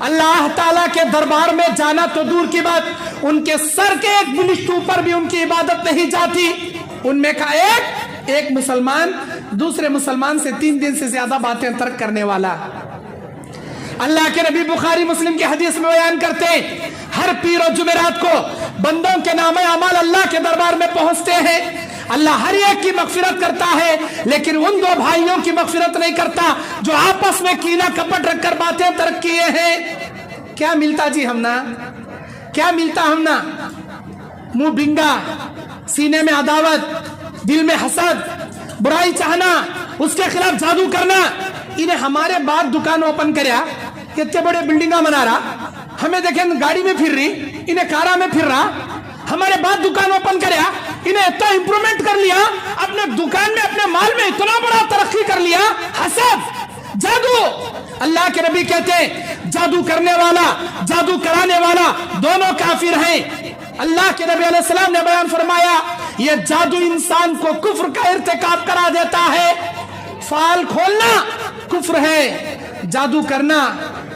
اللہ تعالیٰ کے دربار میں جانا تو دور کی بات, ان کے سر کے ایک بلشت اوپر بھی ان کی عبادت نہیں جاتی. ان میں کا ایک مسلمان دوسرے مسلمان سے 3 دن سے زیادہ باتیں ترک کرنے والا. اللہ کے نبی بخاری مسلم کی حدیث میں بیان کرتے ہیں, ہر پیر و جمعرات کو بندوں کے نام اعمال اللہ کے دربار میں پہنچتے ہیں. اللہ ہر ایک کی مغفرت کرتا ہے, لیکن ان 2 بھائیوں کی مغفرت نہیں کرتا جو آپس میں کینہ کپٹ رکھ کر باتیں ترک کیے ہیں. کیا ملتا جی ہم نا, کیا ملتا ہم نا؟ منہ بنگا, سینے میں عداوت, دل میں حسد, برائی چاہنا, اس کے خلاف جادو کرنا. انہیں ہمارے بعد دکان اوپن کریا, کتنے بڑے بلڈنگاں بنا رہا, ہمیں دیکھیں گاڑی میں پھر رہی, انہیں کارا میں پھر رہا. ہمارے بعد دکان اوپن کریا, انہیں اتنا امپرومنٹ کر لیا, اپنے دکان میں اپنے مال میں اتنا بڑا ترقی کر لیا. حسد, جادو. اللہ کے نبی کہتے ہیں جادو کرنے والا, جادو کرانے والا دونوں کافر ہیں. اللہ کے نبی علیہ السلام نے بیان فرمایا یہ جادو انسان کو کفر کا ارتکاب کرا دیتا ہے. فال کھولنا کفر ہے, جادو کرنا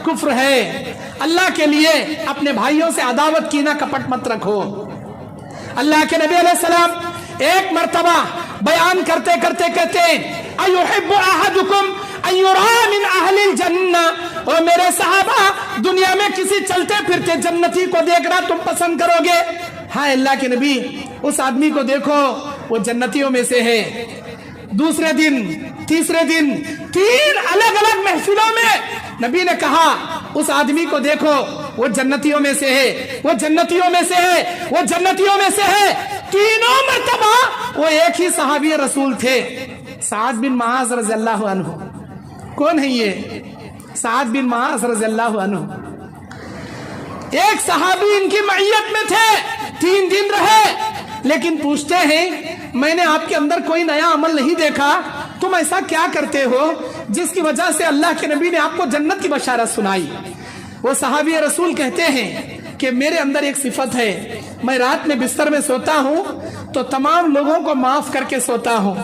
کفر ہے. اللہ کے لیے اپنے بھائیوں سے عداوت کینہ کپٹ مت رکھو. اللہ کے نبی علیہ السلام ایک مرتبہ بیان کرتے کرتے کہتے ہیں ایحب احدکم ان یرا من اہل الجنہ, اور میرے صحابہ دنیا میں کسی چلتے پھرتے جنتی کو دیکھنا تم پسند کرو گے؟ ہاں اللہ کے نبی, اس آدمی کو دیکھو وہ جنتیوں میں سے ہے. دوسرے دن, تیسرے دن, 3 الگ الگ محفلوں میں نبی نے کہا اس آدمی کو دیکھو وہ جنتیوں میں سے ہے, وہ جنتیوں میں سے ہے, وہ جنتیوں میں سے ہے. 3 مرتبہ وہ ایک ہی صحابی رسول تھے, سعد بن معاذ رضی اللہ عنہ. کون ہے یہ؟ سعد بن معاذ رضی اللہ عنہ. ایک صحابی ان کی معیت میں تھے, 3 دن رہے, لیکن پوچھتے ہیں میں نے آپ کے اندر کوئی نیا عمل نہیں دیکھا, تم ایسا کیا کرتے ہو جس کی وجہ سے اللہ کے نبی نے آپ کو جنت کی بشارت سنائی؟ وہ صحابی رسول کہتے ہیں کہ میرے اندر ایک صفت ہے, میں رات میں بستر میں سوتا ہوں تو تمام لوگوں کو معاف کر کے سوتا ہوں.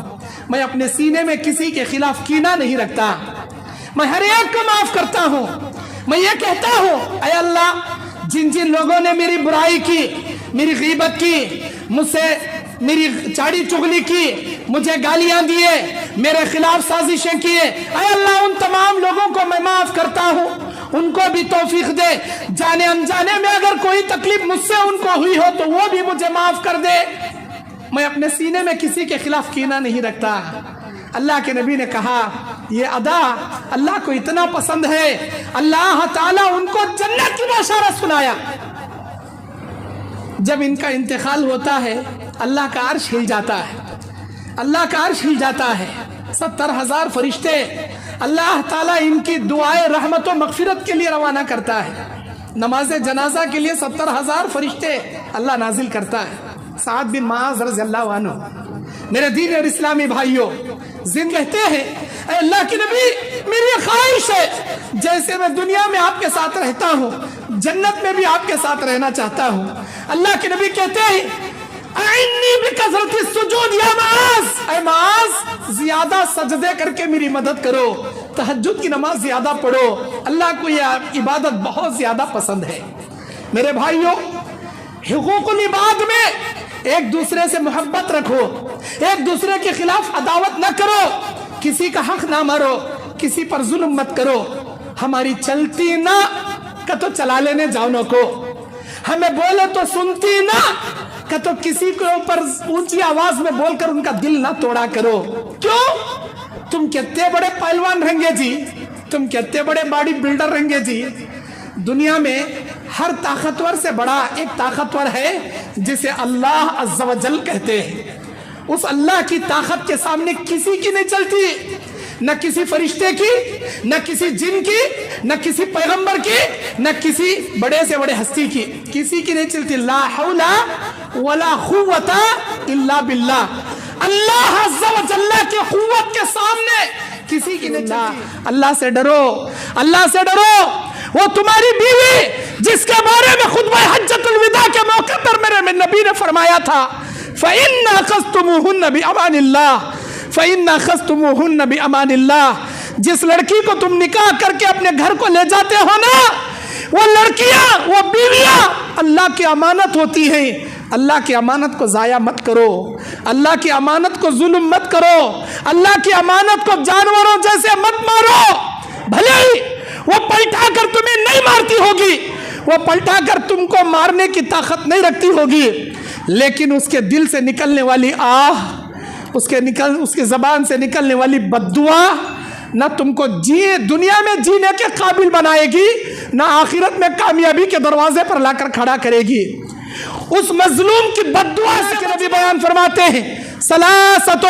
میں اپنے سینے میں کسی کے خلاف کینہ نہیں رکھتا, میں ہر ایک کو معاف کرتا ہوں. میں یہ کہتا ہوں اے اللہ جن جن لوگوں نے میری برائی کی, میری غیبت کی, مجھ سے میری چاڑی چغلی کی, مجھے گالیاں دیے, میرے خلاف سازشیں کیے, اے اللہ ان تمام لوگوں کو میں معاف کرتا ہوں, ان کو بھی توفیق دے. جانے انجانے میں اگر کوئی تکلیف مجھ سے ان کو ہوئی ہو تو وہ بھی مجھے معاف کر دے. میں اپنے سینے میں کسی کے خلاف کینہ نہیں رکھتا. اللہ کے نبی نے کہا یہ ادا اللہ کو اتنا پسند ہے, اللہ تعالیٰ ان کو جنت کی بشارت سنایا. جب ان کا انتقال ہوتا ہے اللہ کا عرش ہل جاتا ہے, اللہ کا عرش ہل جاتا ہے. 70,000 فرشتے اللہ تعالیٰ ان کی دعائیں رحمت و مغفرت کے لیے روانہ کرتا ہے. نماز جنازہ کے لیے 70,000 فرشتے اللہ نازل کرتا ہے. سعد بن معاذ رضی اللہ عنہ, میرے دین اور اسلامی بھائیوں, زند کہتے ہیں اے اللہ کے نبی میری خواہش ہے جیسے میں دنیا میں آپ کے ساتھ رہتا ہوں جنت میں بھی آپ کے ساتھ رہنا چاہتا ہوں. اللہ کے نبی کہتے ہیں اعنی بکثرت السجود یا معاذ, اے معاذ زیادہ سجدے کر کے میری مدد کرو, تہجد کی نماز زیادہ پڑھو, اللہ کو یہ عبادت بہت زیادہ پسند ہے. میرے بھائیوں حقوق العباد میں ایک دوسرے سے محبت رکھو, ایک دوسرے کے خلاف عداوت نہ کرو, کسی کا حق نہ مارو, کسی پر ظلم مت کرو. ہماری چلتی نہ کہ تو چلا لینے جاؤ کو, ہمیں بولے تو سنتی نہ کہ تو کسی کے اوپر اونچی آواز میں بول کر ان کا دل نہ توڑا کرو. کیوں؟ تم کتنے بڑے پہلوان رہیں گے جی, تم کتنے بڑے باڈی بلڈر رہیں گے جی. دنیا میں ہر طاقتور سے بڑا ایک طاقتور ہے جسے اللہ عز و جل کہتے ہیں. اس اللہ کی طاقت کے سامنے کسی کی نہیں چلتی, نہ کسی فرشتے کی, نہ کسی جن کی, نہ کسی پیغمبر کی, نہ کسی بڑے سے بڑے ہستی کی, کسی کی نہیں چلتی. لا حول ولا قوت الا باللہ. اللہ عز و جل کی قوت کے سامنے کسی کی نہیں چلتی. اللہ سے ڈرو, اللہ سے ڈرو. وہ تمہاری بیوی جس کے بارے میں خطبہ حجۃ الوداع کے موقع پر میرے نبی نے فرمایا تھا فَإِنَّ أَخَذْتُمُوهُنَّ بِأَمَانِ اللَّهِ فَإِنَّ أَخَذْتُمُوهُنَّ بِأَمَانِ اللَّهِ, جس لڑکی کو تم نکاح کر کے اپنے گھر کو لے جاتے ہو نا, وہ لڑکیاں، وہ بیویاں اللہ کی امانت ہوتی ہیں. اللہ کی امانت کو ضائع مت کرو، اللہ کی امانت کو ظلم مت کرو، اللہ کی امانت کو جانوروں جیسے مت مارو. بھلے ہی وہ پلٹا کر تمہیں نہیں مارتی ہوگی، وہ پلٹا کر تم کو مارنے کی طاقت نہیں رکھتی ہوگی، لیکن اس کے دل سے نکلنے والی آہ، اس کے زبان سے نکلنے والی بددعا نہ تم کو دنیا میں جینے کے قابل بنائے گی، نہ آخرت میں کامیابی کے دروازے پر لا کر کھڑا کرے گی. اس مظلوم کی بددعا سے نبی بیان فرماتے ہیں ثلاثۃ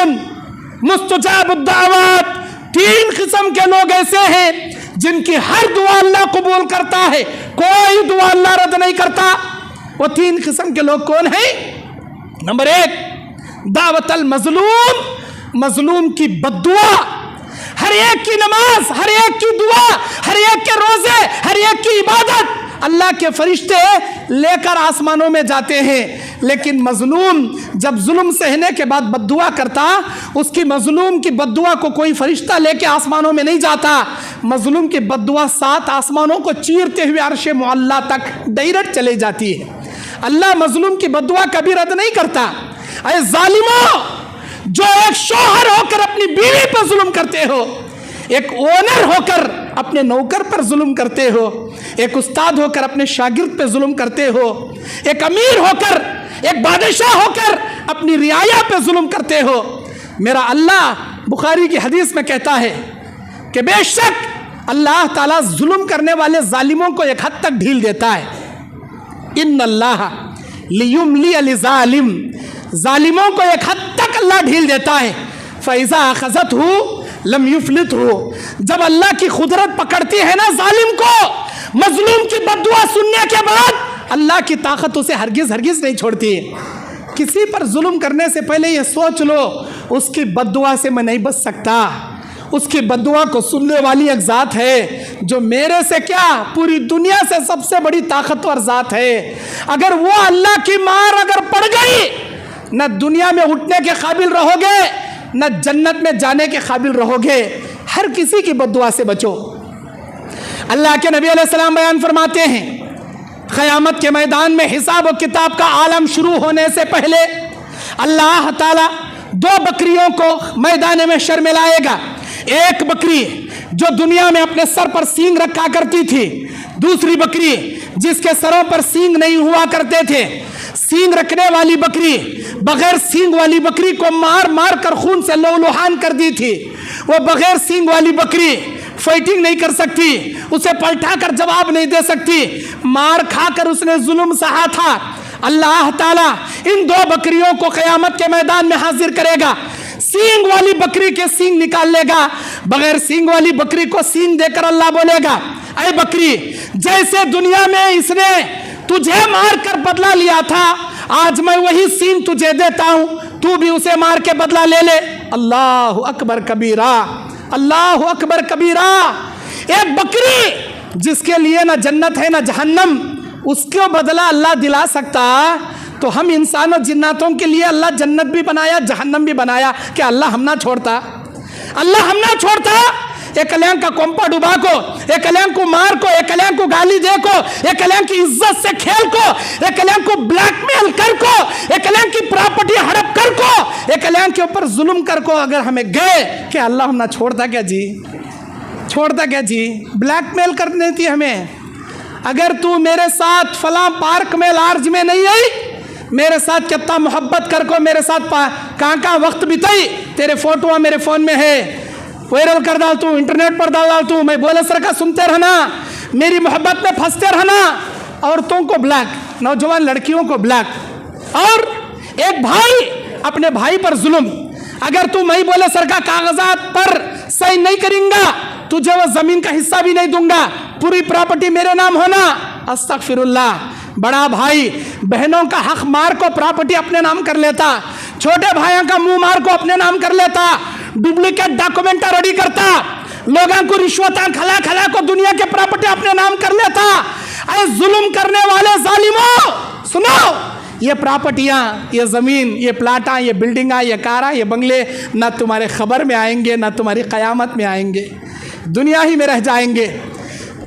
مستجاب الدعوات، 3 قسم کے لوگ ایسے ہیں جن کی ہر دعا اللہ قبول کرتا ہے، کوئی دعا اللہ رد نہیں کرتا. وہ 3 قسم کے لوگ کون ہیں؟ نمبر 1 دعوت المظلوم، مظلوم کی بددعا. ہر ایک کی نماز، ہر ایک کی دعا، ہر ایک کے روزے، ہر ایک کی عبادت اللہ کے فرشتے لے کر آسمانوں میں جاتے ہیں، لیکن مظلوم جب ظلم سہنے کے بعد بددعا کرتا، اس کی مظلوم کی بددعا کو کوئی فرشتہ لے کے آسمانوں میں نہیں جاتا. مظلوم کی بددعا 7 آسمانوں کو چیرتے ہوئے عرش معلی تک ڈائریکٹ چلے جاتی ہے. اللہ مظلوم کی بددعا کبھی رد نہیں کرتا. اے ظالموں، جو ایک شوہر ہو کر اپنی بیوی پر ظلم کرتے ہو، ایک اونر ہو کر اپنے نوکر پر ظلم کرتے ہو، ایک استاد ہو کر اپنے شاگرد پہ ظلم کرتے ہو، ایک امیر ہو کر، ایک بادشاہ ہو کر اپنی رعایا پہ ظلم کرتے ہو، میرا اللہ بخاری کی حدیث میں کہتا ہے کہ بے شک اللہ تعالیٰ ظلم کرنے والے ظالموں کو ایک حد تک ڈھیل دیتا ہے. ان اللہ لیملی للظالم، ظالموں کو ایک حد تک اللہ ڈھیل دیتا ہے. فَإِذَا أَخَذَتْهُ لم يفلتْهُ، جب اللہ کی قدرت پکڑتی ہے نا ظالم کو، مظلوم کی بددعا سننے کے بعد اللہ کی طاقت اسے ہرگز نہیں چھوڑتی. کسی پر ظلم کرنے سے پہلے یہ سوچ لو اس کی بددعا سے میں نہیں بچ سکتا. اس کی بددعا کو سننے والی ایک ذات ہے جو میرے سے کیا پوری دنیا سے سب سے بڑی طاقتور ذات ہے. اگر وہ اللہ کی مار اگر پڑ گئی، نہ دنیا میں اٹھنے کے قابل رہو گے، نہ جنت میں جانے کے قابل رہو گے. ہر کسی کی بددعا سے بچو. اللہ کے نبی علیہ السلام بیان فرماتے ہیں قیامت کے میدان میں حساب و کتاب کا عالم شروع ہونے سے پہلے اللہ تعالیٰ 2 بکریوں کو میدان میں شر میں لائے گا. ایک بکری جو دنیا میں اپنے سر پر سینگ رکھا کرتی تھی، دوسری بکری جس کے سروں پر سینگ نہیں ہوا کرتے تھے. سینگ رکھنے والی بکری بغیر سینگ والی بکری کو مار مار کر خون سے لہولہان کر دی تھی. وہ بغیر سینگ والی بکری فائٹنگ نہیں کر سکتی، اسے پلٹا کر جواب نہیں دے سکتی، مار کھا کر اس نے ظلم سہا تھا. اللہ تعالیٰ ان 2 بکریوں کو قیامت کے میدان میں حاضر کرے گا. سینگ والی بکری کے سینگ نکال لے گا، بغیر سینگ والی بکری کو سینگ دے کر اللہ بولے گا اے بکری، جیسے دنیا میں اس نے تجھے مار کر بدلہ لیا تھا، آج میں وہی سینگ تجھے دیتا ہوں، تو بھی اسے مار کے بدلہ لے لے. اللہ اکبر کبیرہ، اللہ اکبر کبیرہ. ایک بکری جس کے لیے نہ جنت ہے نہ جہنم، اس کو بدلہ اللہ دلا سکتا، تو ہم انسان و جناتوں کے لیے اللہ جنت بھی بنایا جہنم بھی بنایا. کیا اللہ ہم نہ چھوڑتا؟ اللہ ہم نہ چھوڑتا. ایک کلیان کا کومپا ڈبا کو، ایک کلیان کو مار کو، ایک کلیان کو گالی دے کو، ایک کلیان کی عزت سے کھیل کو، ایک کلیان کو بلیک میل کر کو، ایک کلیان کی پراپرٹی ہڑپ کر کو، ایک کلیان کے اوپر ظلم کر کو اگر ہمیں گئے، کہ اللہ ہم نہ چھوڑتا کیا جی؟ چھوڑتا کیا جی؟ بلیک میل کر دیتی ہمیں. اگر تو میرے ساتھ فلاں پارک میں لارج میں نہیں آئی، میرے ساتھ کتنا محبت کر کو، میرے ساتھ کہاں وقت بتائی، تیرے فوٹو میرے فون میں ہے، وائرل کر ڈالتا ہوں، انٹرنیٹ پر ڈالتا ہوں، میں بولے سر کا سنتے رہنا، میری محبت میں پھنستے رہنا. عورتوں کو بلیک، نوجوان لڑکیوں کو بلیک. اور ایک بھائی اپنے بھائی پر ظلم، اگر تو میں بولے سر کا کاغذات پر صحیح نہیں کریں گا، تجھے وہ زمین کا حصہ بھی نہیں دوں گا، پوری پراپرٹی میرے نام ہونا. استغفر اللہ. بڑا بھائی بہنوں کا حق مار کو پراپرٹی اپنے نام کر لیتا، چھوٹے بھائیوں کا منہ مار کو اپنے نام کر لیتا، ڈپلیکیٹ ڈاکومنٹ ریڈی کرتا، لوگوں کو رشوتاں کھلا کھلا کو دنیا کے پراپرٹی اپنے نام کر لیتا. اے ظلم کرنے والے ظالموں، سنو، یہ پراپرٹیاں، یہ زمین، یہ پلاٹاں، یہ بلڈنگاں، یہ کاراں، یہ بنگلے نہ تمہارے خبر میں آئیں گے، نہ تمہاری قیامت میں آئیں گے، دنیا ہی میں رہ جائیں گے.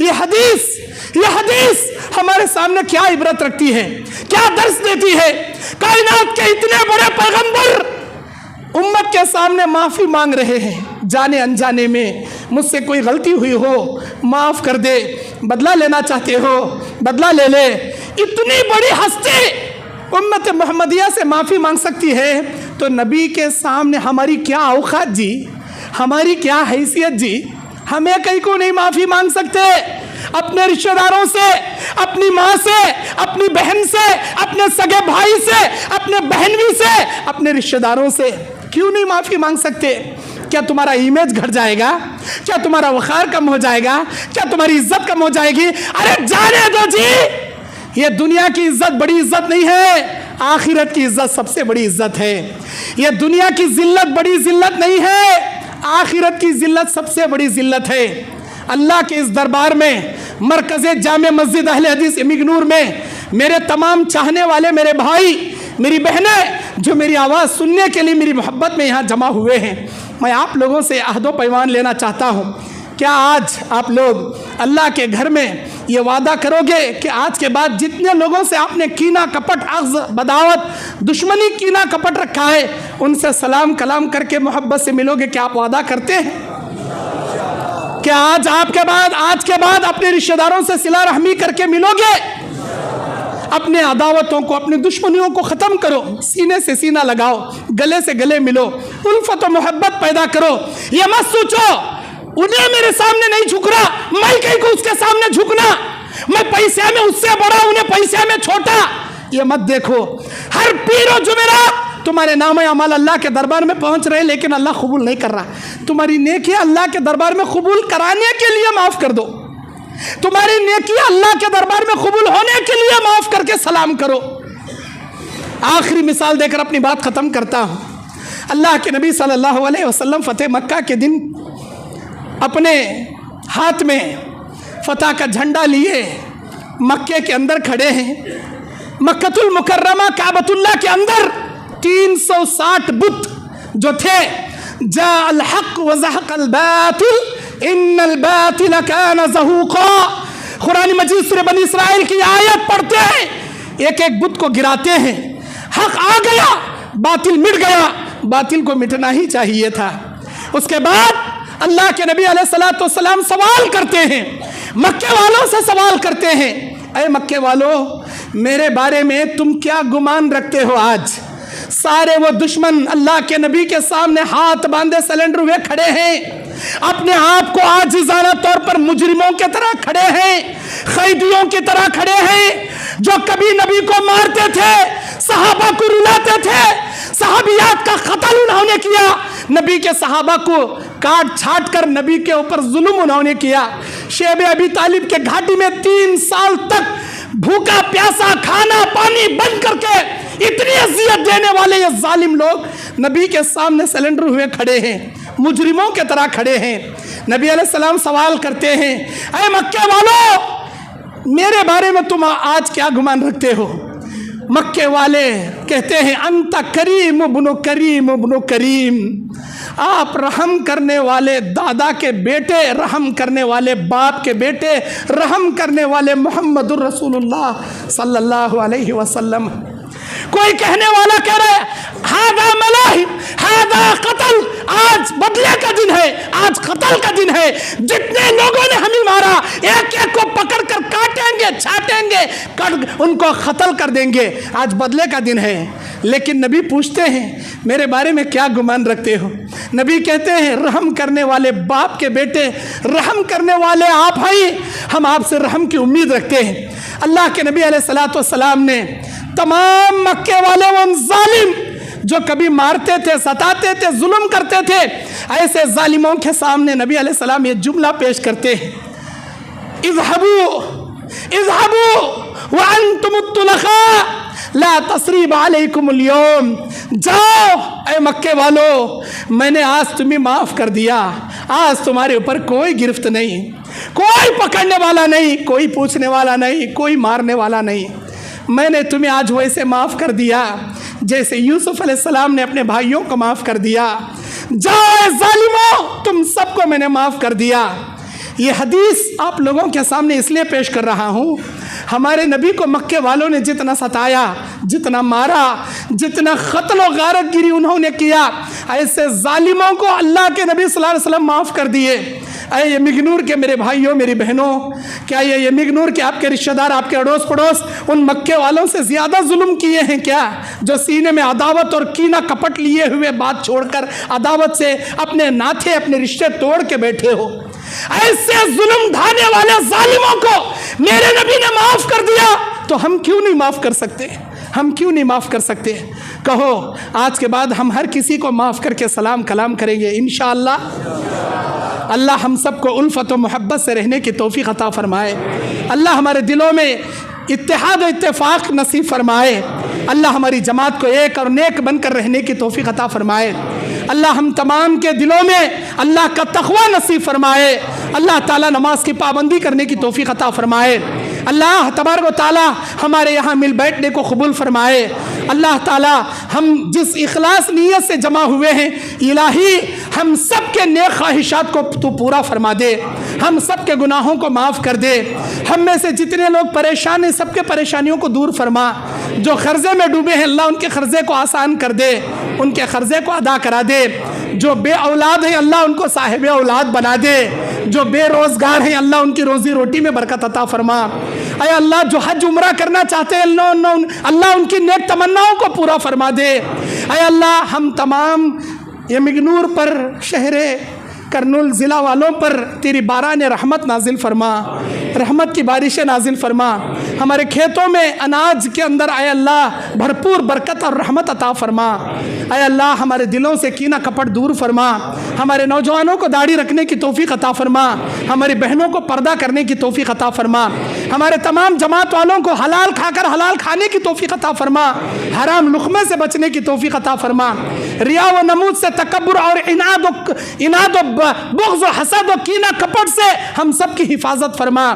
یہ حدیث ہمارے سامنے کیا عبرت رکھتی ہے، کیا درس دیتی ہے؟ کائنات کے اتنے بڑے پیغمبر امت کے سامنے معافی مانگ رہے ہیں، جانے انجانے میں مجھ سے کوئی غلطی ہوئی ہو معاف کر دے، بدلہ لینا چاہتے ہو بدلہ لے لے۔ اتنی بڑی ہستی امت محمدیہ سے معافی مانگ سکتی ہے تو نبی کے سامنے ہماری کیا اوقات جی، ہماری کیا حیثیت جی؟ ہمیں کہیں کو نہیں معافی مانگ سکتے؟ اپنے رشتہ داروں سے، اپنی ماں سے، اپنی بہن سے، اپنے سگے بھائی سے، اپنے بہنوی سے، اپنے رشتہ داروں سے کیوں نہیں معافی مانگ سکتے؟ کیا تمہارا امیج گھٹ جائے گا؟ کیا تمہارا وقار کم ہو جائے گا؟ کیا تمہاری عزت کم ہو جائے گی؟ ارے جانے دو جی، یہ دنیا کی عزت بڑی عزت نہیں ہے، آخرت کی عزت سب سے بڑی عزت ہے۔ یہ دنیا کی ذلت بڑی ذلت نہیں ہے، آخرت کی ذلت سب سے بڑی ذلت ہے۔ اللہ کے اس دربار میں مرکز جامع مسجد اہل حدیث امگنور میں میرے تمام چاہنے والے میرے بھائی میری بہنیں جو میری آواز سننے کے لیے میری محبت میں یہاں جمع ہوئے ہیں، میں آپ لوگوں سے عہد و پیمان لینا چاہتا ہوں۔ کیا آج آپ لوگ اللہ کے گھر میں یہ وعدہ کرو گے کہ آج کے بعد جتنے لوگوں سے آپ نے کینہ کپٹ اغض بداوت دشمنی کینہ کپٹ رکھا ہے ان سے سلام کلام کر کے محبت سے ملو گے؟ کیا آپ وعدہ کرتے ہیں؟ کیا آج کے بعد اپنے رشتہ داروں سے صلہ رحمی کر کے ملو گے؟ اپنے عداوتوں کو، اپنی دشمنیوں کو ختم کرو، سینے سے سینہ لگاؤ، گلے سے گلے ملو، الفت و محبت پیدا کرو۔ یہ مت سوچو انہیں میرے سامنے نہیں جھک رہا، میں کہیں کو اس کے سامنے جھکنا، میں پیسے میں اس سے بڑا انہیں پیسے میں چھوٹا، یہ مت دیکھو۔ ہر پیر و جمعرات تمہارے نام اعمال اللہ کے دربار میں پہنچ رہے لیکن اللہ قبول نہیں کر رہا۔ تمہاری نیکی اللہ کے دربار میں قبول کرانے کے لیے معاف کر دو، تمہاری نیکی اللہ کے دربار میں قبول ہونے کے لیے معاف کر کے سلام کرو۔ آخری مثال دے کر اپنی بات ختم کرتا ہوں۔ اللہ کے نبی صلی اللہ علیہ وسلم فتح مکہ کے دن اپنے ہاتھ میں فتح کا جھنڈا لیے مکے کے اندر کھڑے ہیں۔ مکۃ المکرمہ کعبۃ اللہ کے اندر 360 بت جو تھے، جاء الحق وزهق الباطل ان الباطل كان زهوقا، قرآن مجید سورہ بنی اسرائیل کی آیت پڑھتے ہیں، ایک ایک بت کو گراتے ہیں، حق آ گیا باطل مٹ گیا، باطل کو مٹنا ہی چاہیے تھا۔ اس کے بعد اللہ کے نبی علیہ الصلوۃ والسلام سوال کرتے ہیں، مکے والوں سے سوال کرتے ہیں، اے مکے والوں میرے بارے میں تم کیا گمان رکھتے ہو؟ آج سارے وہ دشمن اللہ کے نبی کے سامنے ہاتھ باندھے سلنڈر ہوئے کھڑے ہیں، اپنے آپ کو عاجزانہ طور پر مجرموں کی طرح کھڑے ہیں، قیدیوں کی طرح کھڑے ہیں، جو کبھی نبی کو مارتے تھے، صحابہ کو رلاتے تھے، صحابیات کا قتل انہوں نے کیا، نبی کے صحابہ کو کاٹ چھاٹ کر نبی کے اوپر ظلم انہوں نے کیا، شیب ابی طالب کے گھاٹی میں 3 سال تک بھوکا پیاسا کھانا پانی بند کر کے اتنی اذیت دینے والے یہ ظالم لوگ نبی کے سامنے سلنڈر ہوئے کھڑے ہیں، مجرموں کے طرح کھڑے ہیں۔ نبی علیہ السلام سوال کرتے ہیں، اے مکے والوں میرے بارے میں تم آج کیا گمان رکھتے ہو؟ مکے والے کہتے ہیں انت کریم ابن کریم ابن کریم، آپ رحم کرنے والے دادا کے بیٹے، رحم کرنے والے باپ کے بیٹے، رحم کرنے والے محمد الرسول اللہ صلی اللہ علیہ وسلم۔ کوئی کہنے والا کہہ رہا ہے ہذا ملاہم ہذا قتل، آج بدلے کا دن ہے، آج قتل کا دن ہے، جتنے لوگوں نے ہمیں مارا ایک ایک کو پکڑ کر کاٹیں گے چھاٹیں گے، ان کو قتل کر دیں گے، آج بدلے کا دن ہے۔ لیکن نبی پوچھتے ہیں میرے بارے میں کیا گمان رکھتے ہو؟ نبی کہتے ہیں رحم کرنے والے باپ کے بیٹے، رحم کرنے والے آپ ہیں، ہم آپ سے رحم کی امید رکھتے ہیں۔ اللہ کے نبی علیہ الصلوۃ والسلام نے تمام مکے والے ان ظالم جو کبھی مارتے تھے، ستاتے تھے، ظلم کرتے تھے، ایسے ظالموں کے سامنے نبی علیہ السلام یہ جملہ پیش کرتے ہیں، اذهبوا وانتم الطلقاء لا تثریب علیکم اليوم، جاؤ اے مکے والو میں نے آج تمہیں معاف کر دیا، آج تمہارے اوپر کوئی گرفت نہیں، کوئی پکڑنے والا نہیں، کوئی پوچھنے والا نہیں، کوئی مارنے والا نہیں، میں نے تمہیں آج ویسے معاف کر دیا جیسے یوسف علیہ السلام نے اپنے بھائیوں کو معاف کر دیا، جاؤ اے ظالموں تم سب کو میں نے معاف کر دیا۔ یہ حدیث آپ لوگوں کے سامنے اس لیے پیش کر رہا ہوں، ہمارے نبی کو مکے والوں نے جتنا ستایا، جتنا مارا، جتنا قتل و غارت گیری انہوں نے کیا، ایسے ظالموں کو اللہ کے نبی صلی اللہ علیہ وسلم معاف کر دیے۔ اے یہ مگنور کے میرے بھائیوں، میری بہنوں، کیا یہ مگنور کے آپ کے رشتہ دار، آپ کے اڑوس پڑوس ان مکے والوں سے زیادہ ظلم کیے ہیں کیا؟ جو سینے میں عداوت اور کینہ کپٹ لیے ہوئے بات چھوڑ کر عداوت سے اپنے ناطے، اپنے رشتے توڑ کے بیٹھے ہو۔ ایسے ظلم ڈھانے والے ظالموں کو میرے نبی نے معاف کر دیا، تو ہم کیوں نہیں معاف کر سکتے؟ ہم کیوں نہیں معاف کر سکتے؟ کہو آج کے بعد ہم ہر کسی کو معاف کر کے سلام کلام کریں گے انشاءاللہ۔ اللہ ہم سب کو الفت و محبت سے رہنے کی توفیق عطا فرمائے۔ اللہ ہمارے دلوں میں اتحاد و اتفاق نصیب فرمائے۔ اللہ ہماری جماعت کو ایک اور نیک بن کر رہنے کی توفیق عطا فرمائے۔ اللہ ہم تمام کے دلوں میں اللہ کا تقوی نصیب فرمائے۔ اللہ تعالیٰ نماز کی پابندی کرنے کی توفیق عطا فرمائے۔ اللہ تبارک و تعالیٰ ہمارے یہاں مل بیٹھنے کو قبول فرمائے۔ اللہ تعالیٰ ہم جس اخلاص نیت سے جمع ہوئے ہیں، الہی ہم سب کے نیک خواہشات کو تو پورا فرما دے، ہم سب کے گناہوں کو معاف کر دے۔ ہم میں سے جتنے لوگ پریشان ہیں سب کے پریشانیوں کو دور فرما۔ جو قرضے میں ڈوبے ہیں اللہ ان کے قرضے کو آسان کر دے، ان کے قرضے کو ادا کرا دے۔ جو بے اولاد ہیں اللہ ان کو صاحب اولاد بنا دے۔ جو بے روزگار ہیں اللہ ان کی روزی روٹی میں برکت عطا فرما۔ اے اللہ جو حج عمرہ کرنا چاہتے ہیں اللہ ان کی نیک تمناؤں کو پورا فرما دے۔ اے اللہ ہم تمام یہ مگنور پر، شہر کرنول ضلع والوں پر تیری باران رحمت نازل فرما، رحمت کی بارشیں نازل فرما۔ ہمارے کھیتوں میں اناج کے اندر اے اللہ بھرپور برکت اور رحمت عطا فرما۔ اے اللہ ہمارے دلوں سے کینہ کپٹ دور فرما۔ ہمارے نوجوانوں کو داڑھی رکھنے کی توفیق عطا فرما، ہماری بہنوں کو پردہ کرنے کی توفیق عطا فرما، ہمارے تمام جماعت والوں کو حلال کھا کر حلال کھانے کی توفیق عطا فرما، حرام لقمے سے بچنے کی توفیق عطا فرما، ریا و نمود سے، تکبر اور اناد و بغض و حسد و کینہ کپٹ سے ہم سب کی حفاظت فرما۔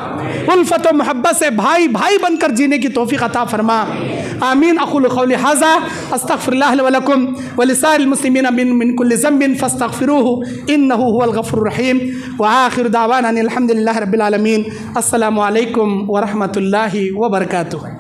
الفت و محبت سے بھائی بھائی بن کر جینے کی توفیق عطا فرما۔ آمین۔ اقول قولی ھذا استغفر اللہ لی ولکم ولسائر المسلمین من کل ذنب فاستغفروه انہ هو الغفور الرحیم۔ وآخر دعوانا ان الحمد للہ رب العالمین۔ السلام علیکم ورحمۃ اللہ وبرکاتہ۔